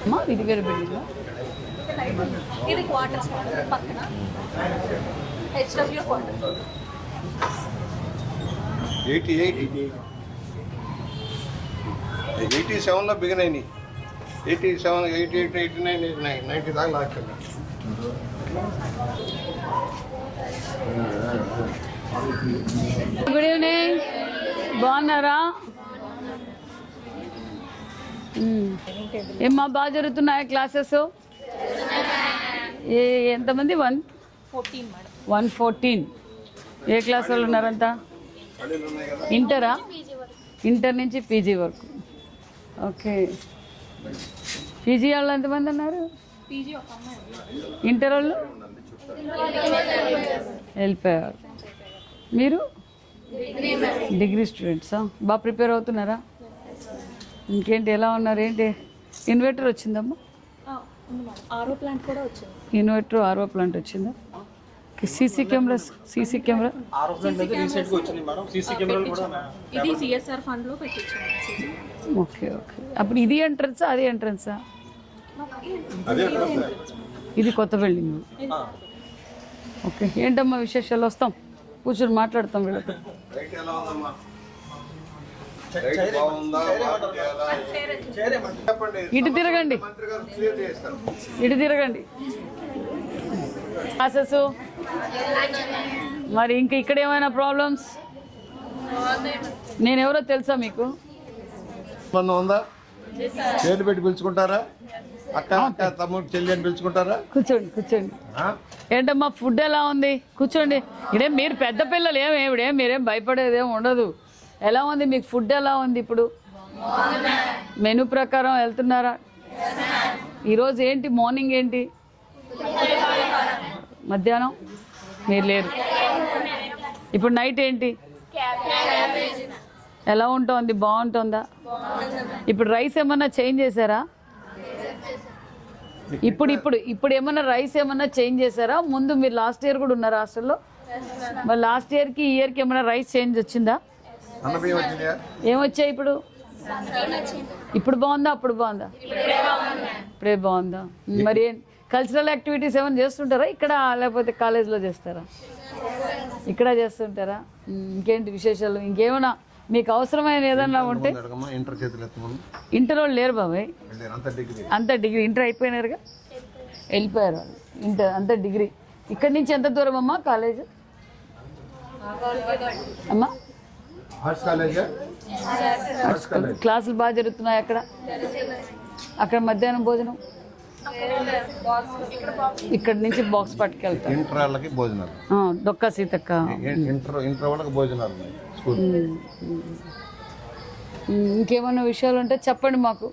అమ్మా ఇది వేరే బిల్డింగ్. ఇది క్వార్టర్స్ పక్కన హెచ్డబ్ల్యూ క్వార్టర్. 87లో బిగిన్ అయినాయి. 87, 88, 89, 90 దాకా లాస్ట్. గుడ్ ఈవినింగ్, బాగున్నారా? ఏమ్మా బాగా జరుగుతున్నాయా క్లాసెస్? ఎంతమంది? 14 మేడం. 114. ఏ క్లాస్ వాళ్ళు ఉన్నారంతా? ఇంటరా? ఇంటర్ నుంచి పీజీ వరకు. ఓకే. పీజీ వాళ్ళు ఎంతమంది ఉన్నారు? పీజీ ఒక అమ్మాయి. ఇంటర్ వాళ్ళు వెళ్ళిపోయారు. మీరు డిగ్రీ స్టూడెంట్సా? బాగా ప్రిపేర్ అవుతున్నారా? ఇంకేంటి, ఎలా ఉన్నారు? ఏంటి ఇన్వర్టర్ వచ్చిందమ్మా? ఆరో ప్లాంట్ కూడా వచ్చింది. ఇన్వర్టర్ ఆర్ఓ ప్లాంట్ వచ్చిందా? సీసీ కెమెరాస్, సీసీ కెమెరా ఇది సిఎస్ఆర్ ఫండ్ లో పెట్టించాము. Okay okay. అప్పుడు ఇది ఎంట్రన్సా అది ఎంట్రన్సా? ఇది కొత్త బిల్డింగ్. ఓకే. ఏంటమ్మా విశేషాలు? వస్తాం, కూర్చొని మాట్లాడతాం వీళ్ళతో. ఇటు తిరగండి, ఇటు తిరగండి. క్లాసెస్ మరి ఇంకా ఇక్కడ ఏమైనా ప్రాబ్లమ్స్? నేనెవరో తెలుసా మీకు? ఉందా? పేర్లు పెట్టి పిలుచుకుంటారా? అక్క అక్క తమ్ముడు చెల్లి అని పిలుచుకుంటారా? కూర్చోండి కూర్చోండి. ఏంటమ్మా ఫుడ్ ఎలా ఉంది? కూర్చోండి. ఇదేం మీరు పెద్ద పిల్లలు, ఏమిడేం మీరేం భయపడేదేం ఉండదు. ఎలా ఉంది మీకు ఫుడ్? ఎలా ఉంది ఇప్పుడు? మెనూ ప్రకారం వెళ్తున్నారా? ఈరోజు ఏంటి మార్నింగ్ ఏంటి? మధ్యాహ్నం మీరు లేరు. ఇప్పుడు నైట్ ఏంటి? ఎలా ఉంటుంది? బాగుంటుందా? ఇప్పుడు రైస్ ఏమన్నా చేంజ్ చేశారా? ఇప్పుడు ఏమన్నా రైస్ ఏమన్నా చేంజ్ చేశారా? ముందు మీరు లాస్ట్ ఇయర్ కూడా ఉన్నారా హాస్టల్లో? మరి లాస్ట్ ఇయర్కి ఈ ఇయర్కి ఏమన్నా రైస్ చేంజ్ వచ్చిందా? ఏమొచ్చాయి ఇప్పుడు? ఇప్పుడు బాగుందా అప్పుడు బాగుందా? ఇప్పుడే బాగుందా? మరి కల్చరల్ యాక్టివిటీస్ ఏమైనా చేస్తుంటారా ఇక్కడ, లేకపోతే కాలేజ్లో చేస్తారా? ఇక్కడ చేస్తుంటారా? ఇంకేంటి విశేషాలు? ఇంకేమైనా మీకు అవసరమైన ఏదన్నా ఉంటే? ఇంటర్ వాళ్ళు లేరు బాబాయ్, అంత డిగ్రీ. ఇంటర్ అయిపోయినారుగా, వెళ్ళిపోయారు వాళ్ళు. ఇంటర్ అంత డిగ్రీ. ఇక్కడి నుంచి ఎంత దూరం అమ్మా కాలేజ్? అమ్మా క్లాసులు బాగా జరుగుతున్నాయి అక్కడ? అక్కడ మధ్యాహ్నం భోజనం ఇక్కడ నుంచి బాక్స్ పట్టుకెళ్తారు. ఇంటర్ వాళ్ళకి భోజనాలు, డొక్కా సీతక్క ఇంటర్ వాళ్ళకి భోజనాలు. ఇంకేమైనా విషయాలు ఉంటే చెప్పండి మాకు.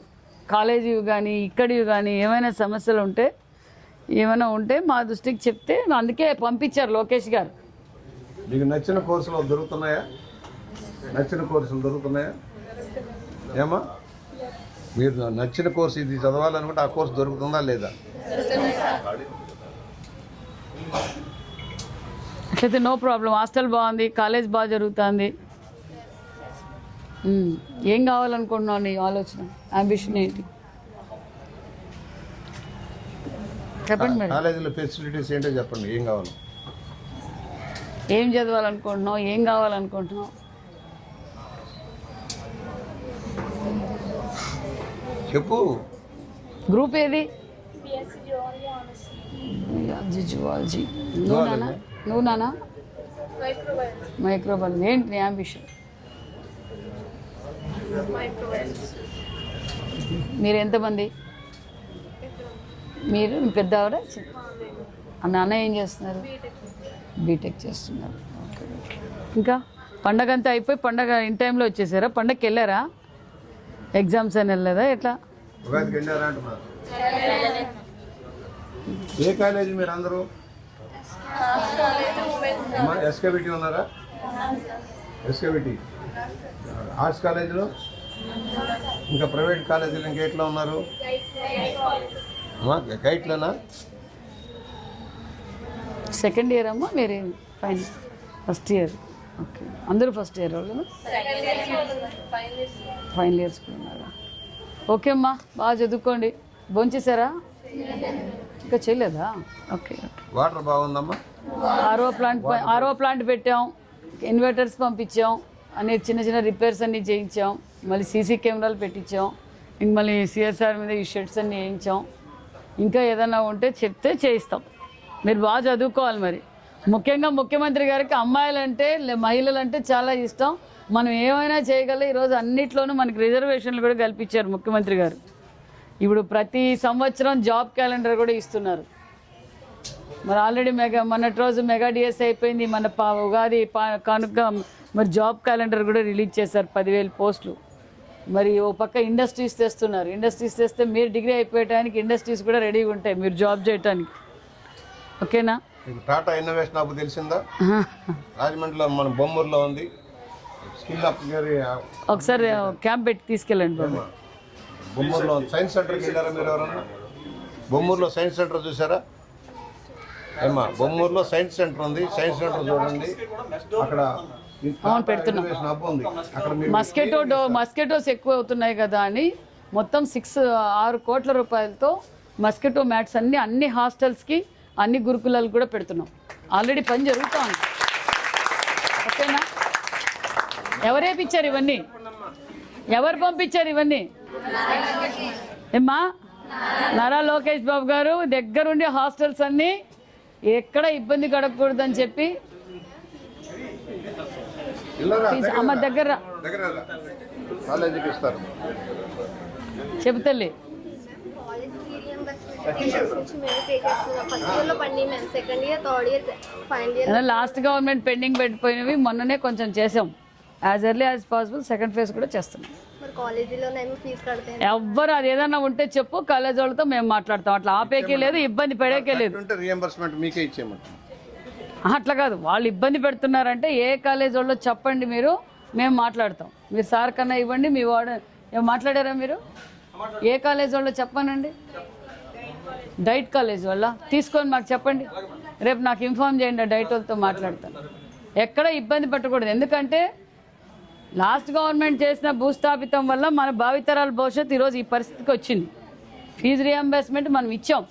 కాలేజీవి కానీ ఇక్కడివి కానీ ఏమైనా సమస్యలు ఉంటే, ఏమైనా ఉంటే మా దృష్టికి చెప్తే. అందుకే పంపించారు లోకేష్ గారు. మీకు నచ్చిన కోర్సులు దొరుకుతున్నాయా? నచ్చిన కోర్సులు దొరుకుతున్నాయా? ఏమా మీరు నచ్చిన కోర్సు ఇది చదవాలనుకుంటే ఆ కోర్సు దొరుకుతుందా లేదా? అట్లయితే నో ప్రాబ్లం. హాస్టల్ బాగుంది, కాలేజ్ బాగా జరుగుతుంది. ఏం కావాలనుకుంటున్నావు? నీ ఆలోచన, అంబిషన్ ఏంటి చెప్పండి మేడం. కాలేజీలో ఫెసిలిటీస్ ఏంటో చెప్పండి. ఏం కావాలి? ఏం చదవాలనుకుంటున్నావు? ఏం కావాలనుకుంటున్నావు? చెప్పు. గ్రూప్ ఏది? జువాలజీ. నువ్వు నానా? మైక్రోబయాలజీ. ఏంటి నీ అంబిషన్? మీరు ఎంతమంది? మీరు మీ పెద్ద ఆవిడ? నాన్న ఏం చేస్తున్నారు? బీటెక్ చేస్తున్నారు. ఓకే. ఇంకా పండగ అంతా అయిపోయి పండగ ఇన్ టైంలో వచ్చేసారా? పండగకి వెళ్ళారా? ఎగ్జామ్స్ అని వెళ్ళలేదా? ఎట్లా? ఏ కాలేజీ మీరు అందరూ? ఎస్కేబిటీ ఉన్నారా? ఎస్కేబిటీ. ఆర్ట్స్ కాలేజీలో ఇంకా ప్రైవేట్ కాలేజీలు ఇంకా ఎట్లా ఉన్నారు? గైట్లోనా? సెకండ్ ఇయర్ అమ్మా మీరు? Final first year. ఓకే, అందరూ ఫస్ట్ ఇయర్ వాళ్ళు ఫైనల్ ఇయర్స్ కూడా ఉన్నారా? ఓకే అమ్మా, బాగా చదువుకోండి. భోంచేశారా? ఇంకా చేయలేదా? Okay okay. వాటర్ బాగుందమ్మా? ఆర్ఓ ప్లాంట్ పెట్టాం, ఇన్వర్టర్స్ పంపించాం, అన్ని చిన్న చిన్న రిపేర్స్ అన్నీ చేయించాం, మళ్ళీ సీసీ కెమెరాలు పెట్టించాం, ఇంక మళ్ళీ సిఎస్ఆర్ మీద ఈ షెడ్స్ అన్నీ వేయించాం. ఇంకా ఏదైనా ఉంటే చెప్తే చేయిస్తాం. మీరు బాగా చదువుకోవాలి. మరి ముఖ్యంగా ముఖ్యమంత్రి గారికి అమ్మాయిలంటే మహిళలంటే చాలా ఇష్టం. మనం ఏమైనా చేయగలం. ఈరోజు అన్నిట్లోనూ మనకి రిజర్వేషన్లు కూడా కల్పించారు ముఖ్యమంత్రి గారు. ఇప్పుడు ప్రతి సంవత్సరం జాబ్ క్యాలెండర్ కూడా ఇస్తున్నారు. మరి ఆల్రెడీ మొన్నటి రోజు మెగా డిఎస్ అయిపోయింది. మన ఉగాది కానుక మరి జాబ్ క్యాలెండర్ కూడా రిలీజ్ చేశారు, 10,000 పోస్టులు. మరి ఓ పక్క ఇండస్ట్రీస్ తెస్తున్నారు. ఇండస్ట్రీస్ తెస్తే మీరు డిగ్రీ అయిపోయటానికి ఇండస్ట్రీస్ కూడా రెడీగా ఉంటాయి మీరు జాబ్ చేయటానికి. ఓకేనా? టాటా ఇన్నోవేషన్ హబ్ తెలిసిందా? రాజమండ్రిలో మన బొమ్మూరులో ఉంది. స్కిల్ అప్ ఒకసారి క్యాంప్ పెట్టి తీసుకెళ్ళండి బాబు. బొమ్మూరులో సైన్స్ సెంటర్కి వెళ్ళారా మీరు ఎవరన్నా? బొమ్మూరులో సైన్స్ సెంటర్ చూసారా? ఏమా, బొమ్మూరులో సైన్స్ సెంటర్ ఉంది. సైన్స్ సెంటర్ చూడండి, అక్కడ పెడుతున్నాం. హబ్ ఉంది. అక్కడ మస్కిటోస్ ఎక్కువ అవుతున్నాయి కదా అని మొత్తం 6 కోట్ల రూపాయలతో మస్కిటో మ్యాట్స్ అన్ని హాస్టల్స్కి, అన్ని గురుకులాలకు కూడా పెడుతున్నాం. ఆల్రెడీ పని జరుగుతూ ఉంది. ఓకేనా? ఎవరేపిచ్చారు ఇవన్నీ? ఎవరు పంపించారు ఇవన్నీ? ఏమ్మా, నారా లోకేష్ బాబు గారు దగ్గరుండి హాస్టల్స్ అన్నీ ఎక్కడ ఇబ్బంది కడగకూడదని చెప్పి అమ్మ దగ్గర కాలేజీకి ఇస్తారు. చెబుతలే లాస్ట్ గవర్నమెంట్ పెండింగ్ పెట్టిపోయినవి మొన్ననే కొంచెం చేసాం. As early as possible second phase కూడా చేస్తున్నాం. ఎవ్వరు అది ఏదైనా ఉంటే చెప్పు, కాలేజ్ వాళ్ళతో మేము మాట్లాడతాం. అట్లా ఆపేకే లేదు, ఇబ్బంది పడేకే లేదు. రియంబర్స్మెంట్ మీకే ఇచ్చేయమంటాం. అట్లా కాదు, వాళ్ళు ఇబ్బంది పెడుతున్నారంటే ఏ కాలేజ్ వాళ్ళో చెప్పండి, మేము మాట్లాడతాం. మీరు సార్ కన్నా ఇవ్వండి, మీ వాడు మాట్లాడారా మీరు? ఏ కాలేజ్ వాళ్ళో చెప్పానండి. డైట్ కాలేజ్ వల్ల తీసుకొని మాకు చెప్పండి. రేపు నాకు ఇన్ఫార్మ్ చేయండి, డైట్ వాళ్ళతో మాట్లాడతాను. ఎక్కడ ఇబ్బంది పెట్టకూడదు. ఎందుకంటే లాస్ట్ గవర్నమెంట్ చేసిన భూస్థాపితం వల్ల మన భావితరాల భవిష్యత్తు ఈరోజు ఈ పరిస్థితికి వచ్చింది. ఫీజు రియంబర్స్మెంట్ మనం ఇచ్చాం,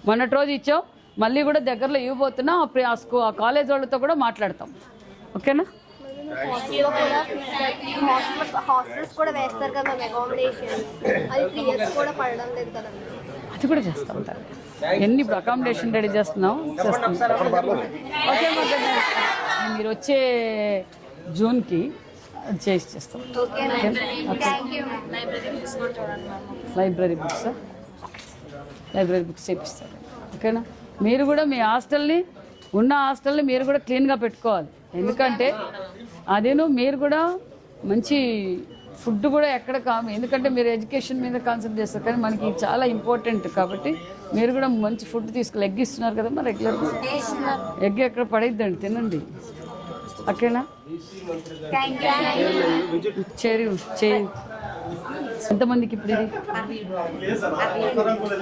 మొన్నటి రోజు ఇచ్చాం, మళ్ళీ కూడా దగ్గరలో ఇవ్వబోతున్నాం. అప్పుడు ఆ కాలేజ్ వాళ్ళతో కూడా మాట్లాడతాం. ఓకేనా? అది కూడా చేస్తాం. ఎన్ని ఇప్పుడు అకామిడేషన్ రెడీ చేస్తున్నాం. ఓకే, మీరు వచ్చే జూన్కి చేస్తాం. లైబ్రరీ బుక్స్ చేపిస్తారు. ఓకేనా? మీరు కూడా మీ హాస్టల్ని మీరు కూడా క్లీన్గా పెట్టుకోవాలి. ఎందుకంటే మీరు కూడా మంచి ఫుడ్ కూడా ఎక్కడ ఎందుకంటే మీరు ఎడ్యుకేషన్ మీద కాన్సన్ట్రేట్ చేస్తారు, కానీ మనకి చాలా ఇంపార్టెంట్ కాబట్టి మీరు కూడా మంచి ఫుడ్ తీసుకోవాలి. ఎగ్ ఇస్తున్నారు కదమ్మా రెగ్యులర్గా. ఎగ్ ఎక్కడ పడేద్దండి, తినండి. ఓకేనా? చేరి ఎంతమందికి ఇప్పుడు ఇది?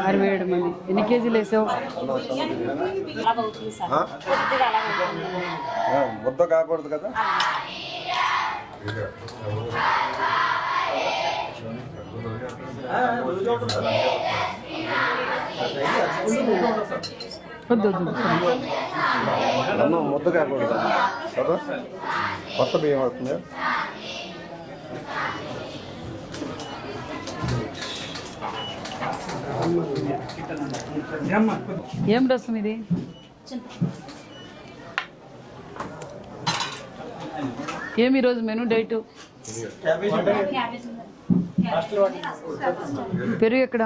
67 మంది. ఎన్ని కేజీలు వేసావు? ముద్ద కాకూడదు కదా. ముద్ద కాకూడదు కదా. కొత్త బియ్యం అవుతుంది. ఏం రసం ఇది? ఏమి ఈరోజు మెనూ డైట్? పెరుగు ఎక్కడ?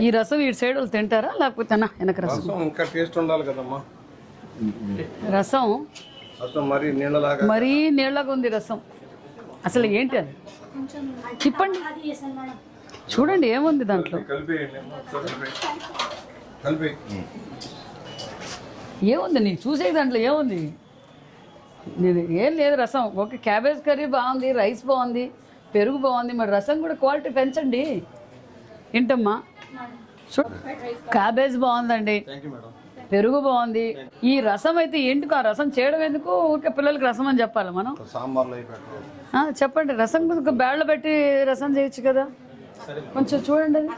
ఈ రసం ఈ సైడ్ వాళ్ళు తింటారా, లేకపోతే వెనక రసం? ఇంకా టేస్ట్ ఉండాలి కదమ్మా. రసం మరీ నీళ్ళగా ఉంది రసం. అసలు ఏంటి అది? చెప్పండి, చూడండి ఏముంది దాంట్లో. ఏముంది నీకు చూసే దాంట్లో ఏముంది? ఏం లేదు రసం. ఓకే, క్యాబేజ్ కర్రీ బాగుంది, రైస్ బాగుంది, పెరుగు బాగుంది. మరి రసం కూడా క్వాలిటీ పెంచండి. ఏంటమ్మా క్యాబేజ్ బాగుందండి, పెరుగు బాగుంది. ఈ రసం అయితే ఏంటికో ఆ రసం చేయడం ఎందుకు? ఊరికే పిల్లలకి రసం అని చెప్పాలి మనం. సాంబార్లో అయి పెట్టరు. చెప్పండి, రసం కొంచెం బ్యాడ్లో పెట్టి రసం చేయొచ్చు కదా, కొంచెం చూడండి అది.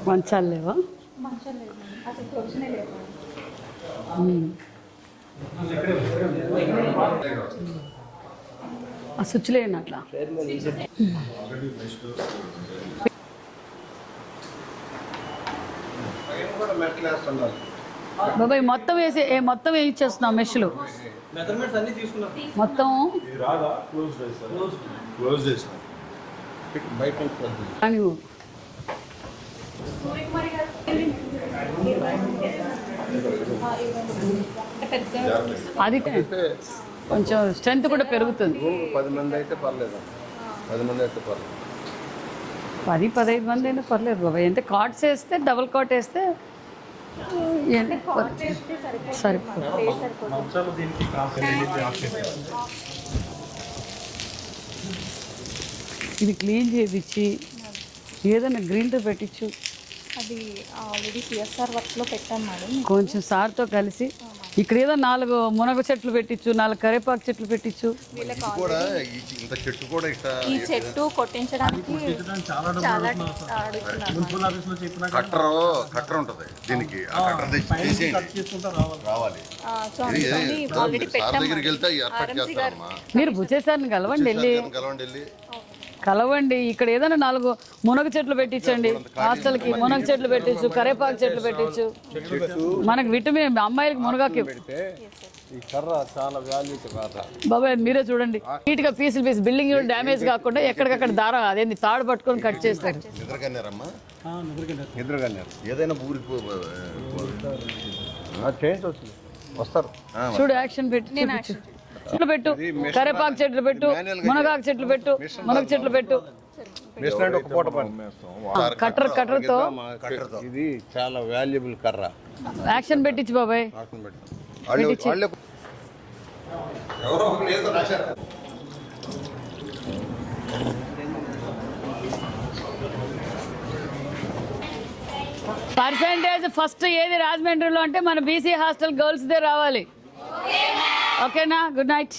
మంచాలు లేవా? ఆ స్విచ్ లేని అట్లా. బాబాయ్ మొత్తం వేసి మొత్తం వేయించేస్తున్నాం మెష్లు మొత్తం అని. అది కొంచెం స్ట్రెంత్ కూడా పెరుగుతుంది. 10 మంది అయితే పర్లేదు, 10 మంది అయితే పర్లేదు, 10-15 మంది అయినా పర్లేదు బాబాయ్. అంటే కాట్స్ వేస్తే డబుల్ కాట్ వేస్తే సరిపోతుంది. ఇది క్లీన్ చేయించి ఏదైనా గ్రీన్తో పెట్టించు. అది ఆల్రెడీ సిఎస్ఆర్ వర్క్లో పెట్టాను మేడం. కొంచెం సార్తో కలిసి ఇక్కడ ఏదో 4 మునగ చెట్లు పెట్టించు, 4 కరివేపాకు చెట్లు పెట్టించు. ఈ చెట్టు కొట్టించడానికి చాలా అడుగుతున్నారు. కట్టర్ ఉంటుంది దీనికి, రావాలి. సో అందుకని ఆల్రెడీ పెట్టాము. మీరు భుజేసారిని కలవండి, వెళ్ళి కలవండి. ఇక్కడ ఏదైనా 4 మునగ చెట్లు పెట్టించండి, హాస్టల్కి మునగ చెట్లు పెట్టించు, కరేపాకు చెట్లు పెట్టించు. మనకు విటమిన్ అమ్మాయిలకి మునగాకి ఈ కర్ర చాలా వాల్యూ కర్ర బాబాయ్. మీరే చూడండి, నీట్గా పీసులు బిల్డింగ్ డ్యామేజ్ కాకుండా ఎక్కడికక్కడ దారం అదేంది తాడు పట్టుకొని కట్ చేస్తారు. ఏదైనా వస్తారు. చూడు యాక్షన్ పెట్టి చెట్లు పెట్టు, కరేపాకు చెట్లు పెట్టు, మునగాకు చెట్లు పెట్టు, మునగ చెట్లు పెట్టు. కట్టర్తో ఇది చాలా వాల్యుబుల్ కర్ర. యాక్షన్ పెట్టించు బాబాయ్. పర్సెంటేజ్ ఫస్ట్ ఏది రాజమండ్రిలో అంటే మన బీసీ హాస్టల్ గర్ల్స్దే రావాలి. ఓకేనా? Good night.